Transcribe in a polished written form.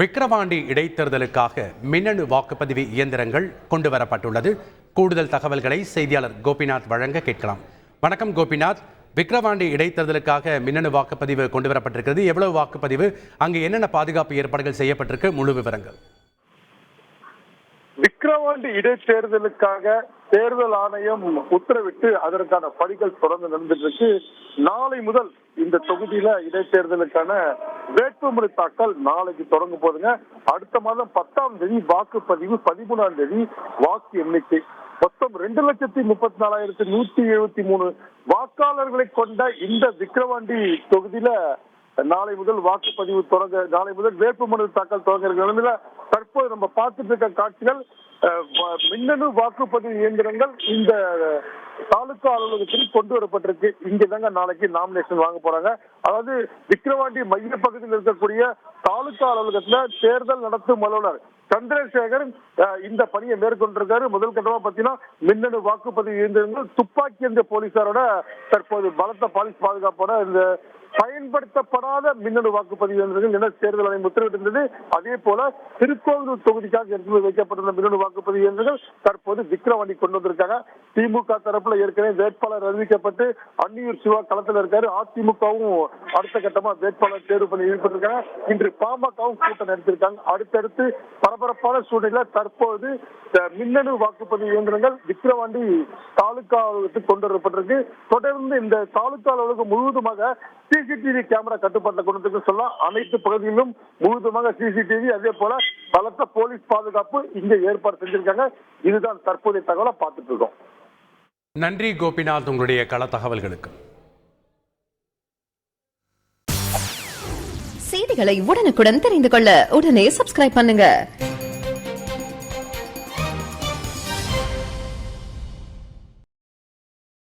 விக்கிரவாண்டி இடைத்தேர்தலுக்காக மின்னணு வாக்குப்பதிவு இயந்திரங்கள் கொண்டுவரப்பட்டுள்ளது. கூடுதல் தகவல்களை செய்தியாளர் கோபிநாத் வழங்க கேட்கலாம். வணக்கம் கோபிநாத். விக்கிரவாண்டி இடைத்தேர்தலுக்காக மின்னணு வாக்குப்பதிவு கொண்டுவரப்பட்டிருக்கிறது. எவ்வளவு வாக்குப்பதிவு, அங்கு என்னென்ன பாதுகாப்பு ஏற்பாடுகள் செய்யப்பட்டிருக்கு, முழு விவரங்கள்? விக்கிரவாண்டி இடைத்தேர்தலுக்காக தேர்தல் ஆணையம் உத்தரவிட்டு அதற்கான பணிகள் தொடர்ந்து நடந்துட்டு இருக்கு. நாளை முதல் இந்த தொகுதியில இடைத்தேர்தலுக்கான வேட்புமனு தாக்கல் நாளைக்கு தொடங்க போதுங்க. அடுத்த மாதம் 10ஆம் தேதி வாக்குப்பதிவு, 13ஆம் தேதி வாக்கு எண்ணிக்கை. மொத்தம் 2,34,173 வாக்காளர்களை கொண்ட இந்த விக்கிரவாண்டி தொகுதியில நாளை முதல் வாக்குப்பதிவு தொடங்க, நாளை முதல் வேட்புமனு தாக்கல் தொடங்க இருக்கிற நிலையில தற்போது நம்ம பார்த்துட்டு இருக்க காட்சிகள் மின்னணு வாக்குப்பதிவு இயந்திரங்கள் இந்த தாலுகா அலுவலகத்தில் கொண்டு வரப்பட்டிருக்கு. இங்கதாங்க நாளைக்கு நாமினேஷன் வாங்க போறாங்க. அதாவது விக்கிரவாண்டி மைய பகுதியில் இருக்கக்கூடிய தாலுகா அலுவலகத்துல தேர்தல் நடத்தும் அலுவலர் சந்திரசேகர் இந்த பணியை மேற்கொண்டிருக்காரு. முதல் கட்டமா பாத்தீங்கன்னா மின்னணு வாக்குப்பதிவு இயந்திரங்கள், துப்பாக்கி என்ற போலீசாரோட தற்போது பலத்த போலீஸ் பாதுகாப்போட இந்த பயன்படுத்தப்படாத மின்னணு வாக்குப்பதிவு இயந்திரங்கள் என தேர்தல் ஆணையம் உத்தரவிட்டிருந்தது. அதே போல திருக்கோவிலூர் தொகுதிக்காக எடுத்து வைக்கப்பட்டுள்ள மின்னணு வாக்குப்பதிவு இயந்திரங்கள் தற்போது விக்கிரவாண்டி கொண்டு வந்திருக்காங்க. திமுக தரப்புல ஏற்கனவே வேட்பாளர் அறிவிக்கப்பட்டு அன்னியூர் சிவா களத்தில் இருக்காரு. அதிமுகவும் அடுத்த கட்டமா வேட்பாளர் தேர்வு பண்ணி ஈடுபட்டிருக்காங்க. இன்று பாமகவும் கூட்டம் நடத்திருக்காங்க. அடுத்தடுத்து பரபரப்பான சூழ்நிலை தற்போது மின்னணு வாக்குப்பதிவு இயந்திரங்கள் விக்கிரவாண்டி தாலுகா அலுவலகத்துக்கு கொண்டு வரப்பட்டிருக்கு. தொடர்ந்து இந்த தாலுகா அலுவலகம் முழுவதுமாக சிசிடிவி கேமரா கட்டுப்பாட்டில் கொண்டு சொல்லலாம். அனைத்து பகுதிகளிலும் முழுவதுமாக சிசிடிவி, அதே போல பலத்த போலீஸ் பாதுகாப்பு இங்கே ஏற்பாடு செஞ்சிருக்காங்க. இதுதான் தற்போதைய தகவலை பார்த்துட்டு இருக்கோம். நன்றி கோபிநாத், உங்களுடைய கள தகவல்களுக்கு. செய்திகளை உடனுக்குடன் தெரிந்து கொள்ள உடனே சப்ஸ்கிரைப் பண்ணுங்க.